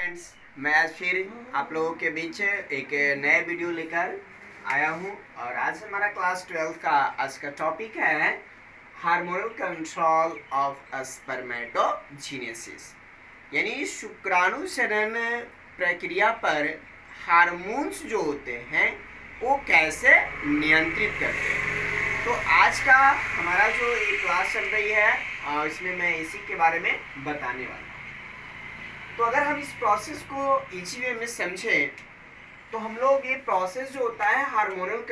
Friends, मैं आज फिर आप लोगों के बीच एक नए वीडियो लेकर आया हूं और आज हमारा क्लास 12 का आज का टॉपिक है हार्मोनल कंट्रोल ऑफ स्पर्मेटोजेनेसिस, यानी शुक्राणुजनन प्रक्रिया पर हार्मोन्स जो होते हैं वो कैसे नियंत्रित करते हैं। तो आज का हमारा जो ये क्लास चल रही है इसमें मैं इसी के बारे में बताने वाला हूँ। तो अगर हम इस प्रोसेस को इजी वे में समझें तो हम लोग ये प्रोसेस जो होता है हार्मोनल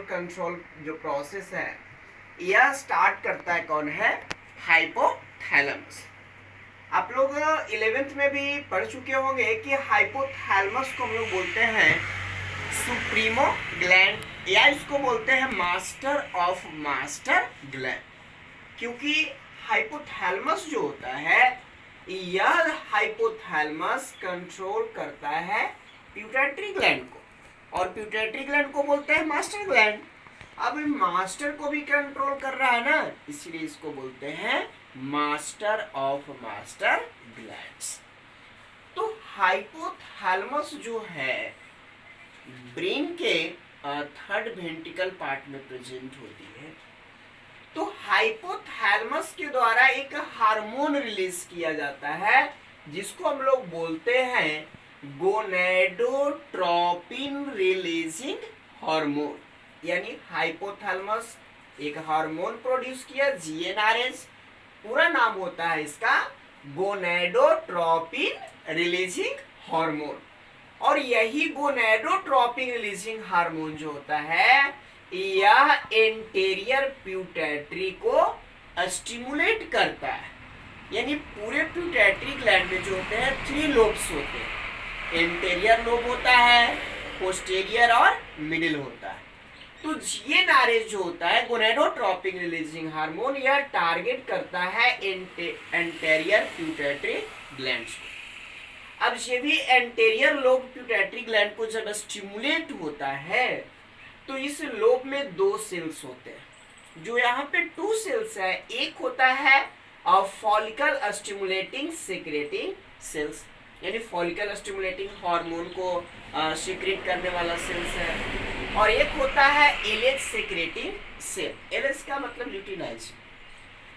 कंट्रोल जो प्रोसेस है यह स्टार्ट करता है कौन है, हाइपोथैलेमस। आप लोग 11th में भी पढ़ चुके होंगे कि हाइपोथैलेमस को हम लोग बोलते हैं सुप्रीमो ग्लैंड या इसको बोलते हैं मास्टर ऑफ मास्टर ग्लैंड, क्योंकि हाइपोथैलेमस जो होता है यह हाइपोथैलेमस कंट्रोल करता है पिट्यूटरी ग्लैंड को और पिट्यूटरी ग्लैंड को बोलते हैं मास्टर ग्लैंड। अब मास्टर को भी कंट्रोल कर रहा है ना, इसलिए इसको बोलते हैं मास्टर ऑफ मास्टर ग्लैंड्स। तो हाइपोथैलेमस जो है ब्रेन के थर्ड वेंट्रिकल पार्ट में प्रेजेंट होती है। तो हाइपोथैलेमस के द्वारा एक हार्मोन रिलीज किया जाता है जिसको हम लोग बोलते हैं गोनेडोट्रोपिन रिलीजिंग हार्मोन, यानी हाइपोथैलेमस एक हार्मोन प्रोड्यूस किया जीएनआरएच, पूरा नाम होता है इसका गोनेडोट्रोपिन रिलीजिंग हार्मोन। और यही गोनेडोट्रोपिन रिलीजिंग हार्मोन जो होता है यह एंटेरियर पिट्यूटरी को स्टिमुलेट करता है, यानी पूरे पिट्यूटरी ग्लैंड में जो होते हैं 3 लोब्स होते हैं, एंटेरियर लोब होता है, पोस्टेरियर और मिडिल होता है। तो जीएनआरएच जो होता है गोनेडोट्रोपिन रिलीजिंग हार्मोन यह टारगेट करता है एंटेरियर पिट्यूटरी ग्लैंड्स को। अब ये भी एंटेरियर लोब पिट्यूटरी ग्लैंड को जब स्टिमुलेट होता है तो इस लोब में 2 सेल्स होते हैं, जो यहाँ पे 2 सेल्स है। एक होता है फॉलिकल स्टिमुलेटिंग सेक्रेटिंग सेल्स, यानी फॉलिकल स्टिमुलेटिंग हार्मोन को सीक्रेट करने वाला सेल्स है, और एक होता है एलएच सेक्रेटिंग सेल। एलएच का मतलब ल्यूटिनाइज।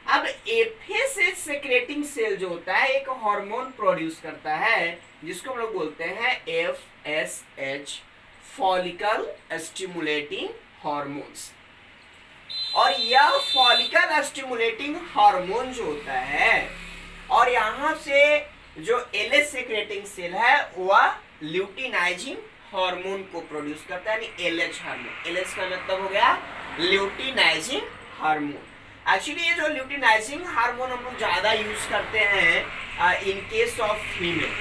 अब एफएसएच सेक्रेटिंग सेल जो होता है एक हार्मोन प्रोड्यूस करता है जिसको हम लोग बोलते हैं एफएसएच, फॉलिकल स्टिमुलेटिंग हार्मोन्स। और यह फॉलिकल स्टिमुलेटिंग हार्मोन जो होता है और यहाँ से जो एलएच सेक्रेटिंग सेल है वह ल्यूटिनाइजिंग हार्मोन को प्रोड्यूस करता है, यानी एलएच हार्मोन। एलएच का मतलब हो गया ल्यूटिनाइजिंग हार्मोन। एक्चुअली ये जो ल्यूटिनाइजिंग हार्मोन हम लोग ज्यादा यूज करते हैं इन केस ऑफ फीमेल,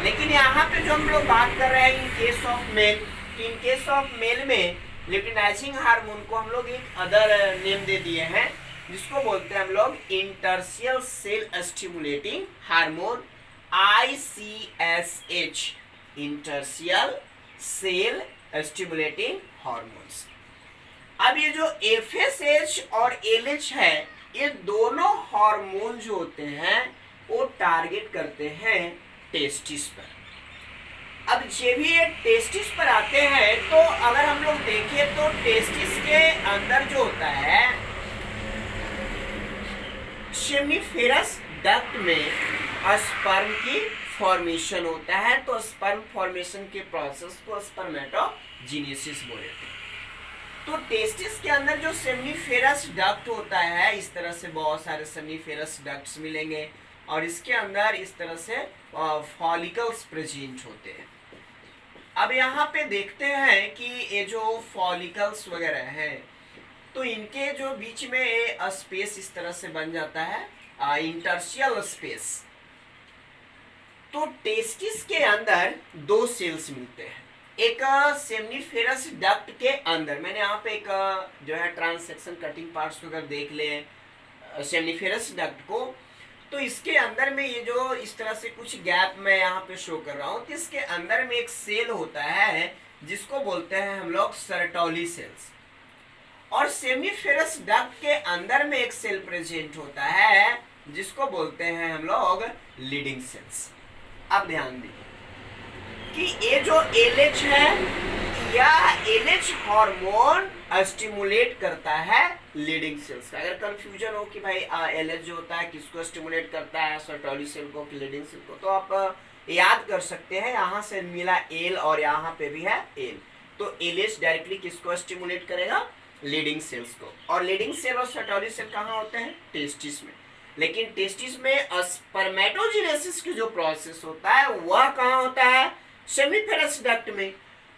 लेकिन यहाँ पे जो हम लोग बात कर रहे हैं in case of male, in case of male में ल्यूटिनाइजिंग हार्मोन को हम लोग एक अदर नेम दे दिए हैं जिसको बोलते हैं हम लोग interstitial cell stimulating hormone, ICSH, interstitial cell stimulating hormones. अब ये जो FSH और LH है ये दोनों हार्मोन जो होते हैं वो टारगेट करते हैं टेस्टिस पर। अब जब भी ये टेस्टिस पर आते हैं तो अगर हम लोग देखें तो टेस्टिस के अंदर जो होता है सेमिनिफेरस डक्ट में स्पर्म की फॉर्मेशन होता है, तो स्पर्म फॉर्मेशन के प्रोसेस को स्पर्मेटोजेनेसिस बोलते हैं। तो टेस्टिस के अंदर जो सेमिनिफेरस डक्ट होता है इस तरह से बहुत सारे सेमिनिफेरस डक्ट्स मिलेंगे और इसके अंदर इस तरह से फॉलिकल्स प्रेजेंट होते हैं। अब यहाँ पे देखते हैं कि ये जो फॉलिकल्स वगैरह हैं तो इनके जो बीच में स्पेस इस तरह से बन जाता है इंटरसियल स्पेस। तो टेस्टिस के अंदर 2 सेल्स मिलते हैं, एक सेमिनिफेरस डक्ट के अंदर, मैंने यहाँ पे एक जो है ट्रांसेक्शन कटिंग पार्ट्स को अगर देख ले सेमिनिफेरस डक्ट को तो इसके अंदर में ये जो इस तरह से कुछ गैप मैं यहाँ पे शो कर रहा हूँ, तो इसके अंदर में एक सेल होता है जिसको बोलते हैं हम लोग सर्टोली सेल्स, और सेमिनिफेरस डक्ट के अंदर में एक सेल प्रेजेंट होता है जिसको बोलते हैं हम लोग लीडिंग सेल्स। अब ध्यान दीजिए कि ये जो एलएच है, यह एलएच हार्मोन स्टिमुलेट करता है लीडिंग सेल्स का। अगर कंफ्यूजन हो कि भाई एलएच जो होता है किसको स्टिमुलेट करता है, सर्टोली सेल को कि लीडिंग सेल को, तो आप याद कर सकते हैं, यहाँ से मिला एल और यहाँ पे भी है एल, तो एलएच डायरेक्टली किसको स्टिमुलेट करेगा, लीडिंग सेल्स को। और लीडिंग सेल और सर्टोली सेल कहाँ होते हैं, टेस्टिस में। लेकिन टेस्टिस में स्पर्मेटोजेनेसिस की जो प्रोसेस होता है वह कहाँ होता है, सेमिफेरस डक्ट में।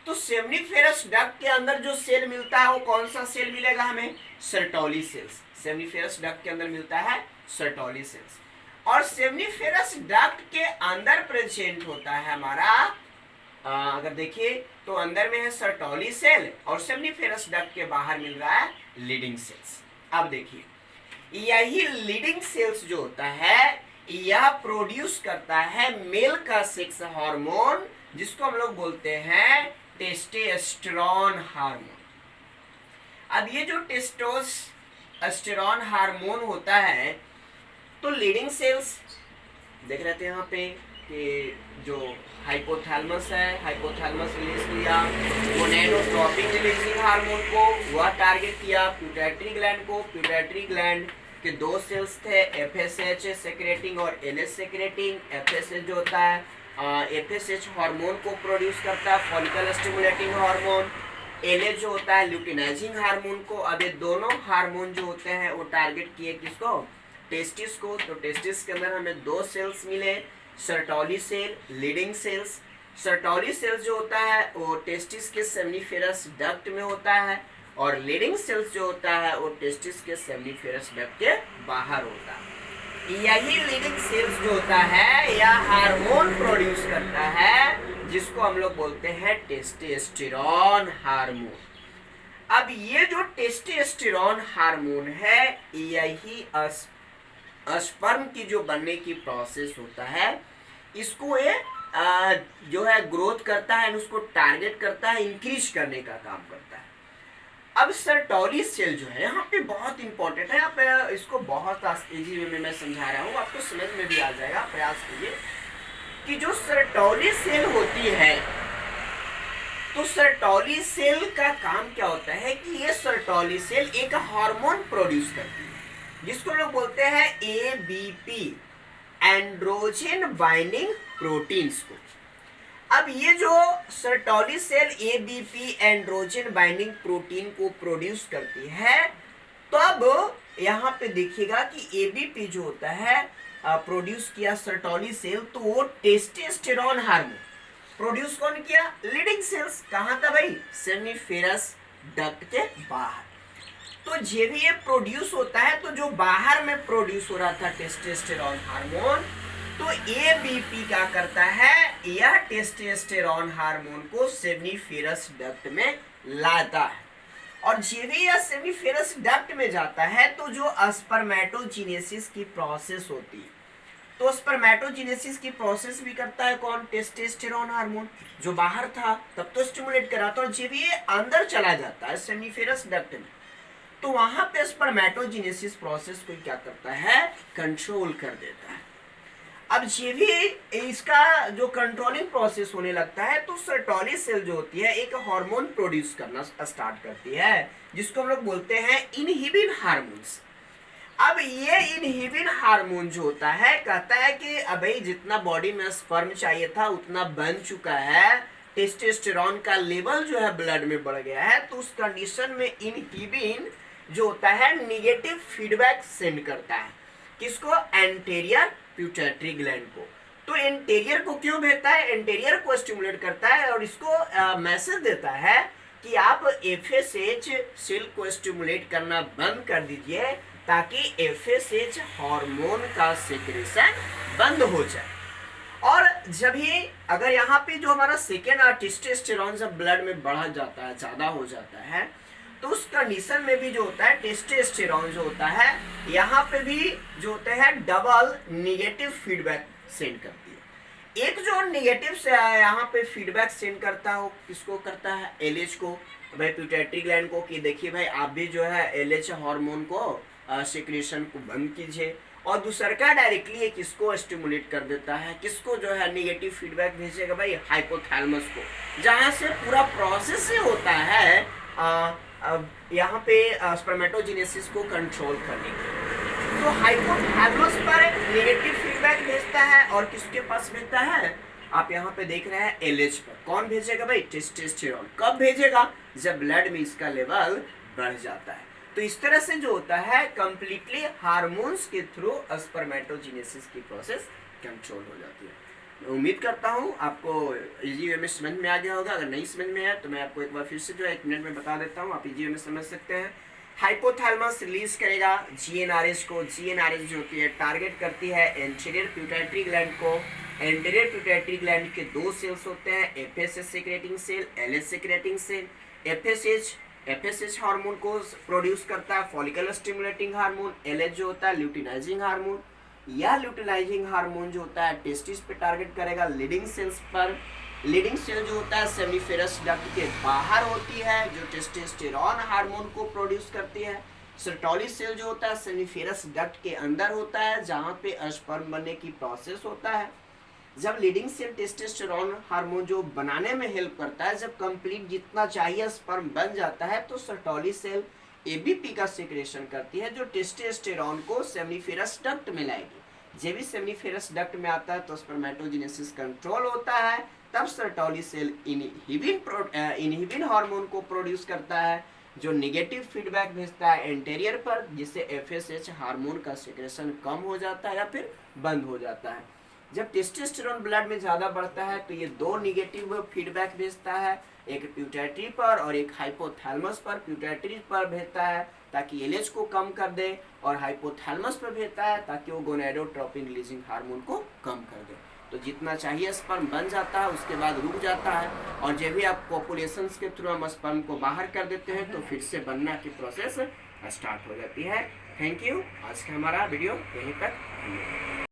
तो सेमिफेरस डक्ट के अंदर जो सेल मिलता है वो कौन सा सेल मिलेगा हमें, सर्टोली सेल्स। सेमिफेरस डक्ट के अंदर मिलता है सर्टोली सेल्स। और सेमिफेरस डक्ट के अंदर प्रेजेंट होता है हमारा, अगर देखिए तो अंदर में है सर्टोली सेल और सेमिफेरस डक्ट के बाहर मिल रहा है लीडिंग सेल्स। अब देखिए यही लीडिंग सेल्स जो होता है यह प्रोड्यूस करता है मेल का सेक्स हार्मोन, जिसको हम लोग बोलते हैं टेस्टोस्टेरोन हार्मोन। अब ये जो टेस्टोस्टेरोन हार्मोन होता है, तो लीडिंग सेल्स देख रहे थे यहाँ पे कि जो हाइपोथैलेमस है, हाइपोथैलेमस रिलीज किया गोनेडोट्रोपिन रिलीजिंग हार्मोन को, वह टारगेट किया पिट्यूटरी ग्लैंड को। पिट्यूटरी ग्लैंड के दो सेल्स थे, एफएसएच सेक्रेटिंग और एलएच सेक्रेटिंग। एफएसएच जो होता है एफएसएच हार्मोन को प्रोड्यूस करता है, फॉलिकल स्टिमुलेटिंग हार्मोन। एलएच जो होता है ल्यूटिनाइजिंग हार्मोन को। अब ये दोनों हार्मोन जो होते हैं वो टारगेट किए किसको, टेस्टिस को। तो टेस्टिस के अंदर हमें दो सेल्स मिले, Sertoli cell, Leydig cells. Sertoli cells जो होता है वो टेस्टिस के सेमिफेरस डक्ट में होता है और लीडिंग सेल्स जो होता है वो टेस्टिस के सेमिफेरस डक्ट के बाहर होता है। यही लीडिंग सेल्स जो होता है यह हार्मोन प्रोड्यूस करता है जिसको हम लोग बोलते हैं टेस्टोस्टेरोन हार्मोन। अब ये जो टेस्टोस्टेरोन हार्मोन है यही स्पर्म की जो बनने की प्रोसेस होता है, इसको ये जो है ग्रोथ करता है, उसको टारगेट करता है, इंक्रीज करने का काम करता है। अब सर्टोली सेल जो है यहाँ पे बहुत इंपॉर्टेंट है, आप इसको बहुत इजी वे में मैं समझा रहा हूँ, आपको समझ में भी आ जाएगा। प्रयास कीजिए कि जो सर्टोली सेल होती है, तो सर्टोली सेल का काम क्या होता है कि ये सर्टोली सेल एक हार्मोन प्रोड्यूस करती है जिसको लोग बोलते हैं एबीपी, एंड्रोजन बाइंडिंग प्रोटीन्स को। अब ये जो Sertoli cell ABP androgen binding protein को प्रोड्यूस करती है, तो अब यहाँ पे देखिएगा कि एबीपी जो होता है प्रोड्यूस किया सर्टोली सेल, तो वो टेस्टोस्टेरोन हार्मोन प्रोड्यूस कौन किया, लीडिंग सेल्स। कहाँ था भाई, सेमिफेरस डक्ट के बाहर। तो जब भी ये प्रोड्यूस होता है तो जो बाहर में प्रोड्यूस हो रहा था टेस्टोस्टेरोन हार्मोन, तो एबीपी क्या करता है, यह टेस्टोस्टेरोन हार्मोन को सेमिफेरस डक्ट में लाता है। और जब भी यह सेमिफेरस डक्ट में जाता है तो जो स्पर्मेटोजेनेसिस की प्रोसेस होती है, तो स्पर्मेटोजेनेसिस की प्रोसेस भी करता है कौन, टेस्टोस्टेरोन हार्मोन। जो बाहर था तब तो स्टिमुलेट करा था, और जब ये अंदर चला जाता है सेमिफेरस डक्ट में, तो वहां पे स्पर्मेटोजेनेसिस प्रोसेस को क्या करता है, कंट्रोल कर देता है। अब ये भी इसका जो कंट्रोलिंग प्रोसेस होने लगता है, तो सर्टोली सेल जो होती है एक हार्मोन प्रोड्यूस करना स्टार्ट करती है जिसको हम लोग बोलते हैं इनहिबिन हार्मोन्स। अब ये इनहिबिन हार्मोन जो होता है कहता है कि अभी जितना बॉडी में स्पर्म चाहिए था उतना बन चुका है, टेस्टोस्टेरोन का लेवल जो है ब्लड में बढ़ गया है, तो उस कंडीशन में इनहिबिन जो होता है निगेटिव फीडबैक सेंड करता है किसको, एंटीरियर पिट्यूटरी ग्लैंड को। तो एंटीरियर को क्यों भेजता है, एंटीरियर को स्टिमुलेट करता है और इसको मैसेज देता है कि आप एफएसएच सेल को स्टिमुलेट करना बंद कर दीजिए ताकि एफएसएच हार्मोन का सेक्रेशन बंद हो जाए। और जब ये अगर यहाँ पे जो हमारा सेकेंड टेस्टोस्टेरोन जब ब्लड में बढ़ा जाता है, ज़्यादा हो जाता है, तो उस कंडीशन में भी जो होता है टेस्टोस्टेरोन जो होता है यहाँ पे भी जो होते हैं डबल निगेटिव फीडबैक सेंड करती है। एक जो निगेटिव से यहाँ पे फीडबैक सेंड करता हो किसको करता है, एलएच को, भाई पिट्यूटरी ग्लैंड को, कि देखिए भाई आप भी जो है एलएच हार्मोन को सिक्रेशन को बंद कीजिए। और दूसरा का डायरेक्टली ये किसको स्टिमुलेट कर देता है, किसको जो है निगेटिव फीडबैक भेजेगा भाई, हाइपोथैलेमस को, जहां से पूरा प्रोसेस से होता है यहाँ पे स्पर्मेटोजेनेसिस को कंट्रोल करने की। तो हाइपोथैलेमस पर निगेटिव फीडबैक भेजता है और किसके पास भेजता है, आप यहाँ पे देख रहे हैं एलएच पर। कौन भेजेगा भाई, टेस्टोस्टेरोन। कब भेजेगा, जब ब्लड में इसका लेवल बढ़ जाता है। तो इस तरह से जो होता है कंप्लीटली हार्मोन्स के थ्रू स्पर्मेटोजेनेसिस की प्रोसेस कंट्रोल हो जाती है। उम्मीद करता हूँ आपको इजी वे में समझ में आ गया होगा। अगर नहीं समझ में आया तो मैं आपको एक बार फिर से जो है 1 मिनट में बता देता हूँ, आप इजी वे में समझ सकते हैं। हाइपोथैलेमस रिलीज करेगा जीएनआरएच को। जीएनआरएच जो होती है टारगेट करती है एंटीरियर पिट्यूटरी ग्लैंड को। एंटीरियर पिट्यूटरी ग्लैंड के 2 सेल्स होते हैं, FSH secreting cell, LH secreting cell. FSH hormone को प्रोड्यूस करता है फॉलिकल स्टिमुलेटिंग हार्मोन। एलएच जो होता है ल्यूटिनाइजिंग हार्मोन। यह ल्यूटिनाइजिंग हार्मोन जो होता है टेस्टिस पे टारगेट करेगा, लीडिंग सेल्स पर। लीडिंग सेल जो होता है सेमिफेरस डक्ट के बाहर होती है जो टेस्टोस्टेरोन हार्मोन को प्रोड्यूस करती है। सर्टोली सेल जो होता है सेमिफेरस डक्ट के अंदर होता है जहां पे स्पर्म बनने की प्रोसेस होता है। जब लीडिंग सेल टेस्टोस्टेरोन हार्मोन जो बनाने में हेल्प करता है, जब कंप्लीट जितना चाहिए स्पर्म बन जाता है तो सर्टोली सेल एबीपी का सिक्रेशन करती है जो टेस्टोस्टेरोन को सेमिफेरस डक्ट में लाएगी। जब भी सेमिफेरस डक्ट में आता है तो स्पर्मेटोजेनेसिस कंट्रोल होता है। तब सर्टोली सेल इनहिबिन हार्मोन को प्रोड्यूस करता है जो नेगेटिव फीडबैक भेजता है एंटीरियर पर, जिससे एफएसएच हार्मोन का सिक्रेशन कम हो जाता है या फिर बंद हो जाता है। जब टेस्टोस्टेरोन ब्लड में ज़्यादा बढ़ता है तो ये 2 निगेटिव फीडबैक भेजता है, एक पिट्यूटरी पर और एक हाइपोथैलेमस पर। पिट्यूटरी पर भेजता है ताकि एलएच को कम कर दे और हाइपोथैलेमस पर भेजता है ताकि वो गोनेडोट्रोपिन रिलीजिंग हार्मोन को कम कर दे। तो जितना चाहिए स्पर्म बन जाता है, उसके बाद रुक जाता है और जब भी आप पॉपुलेशन के थ्रू हम स्पर्म को बाहर कर देते हैं तो फिर से बनना की प्रोसेस स्टार्ट हो जाती है। Thank you. आज का हमारा वीडियो यहीं तक।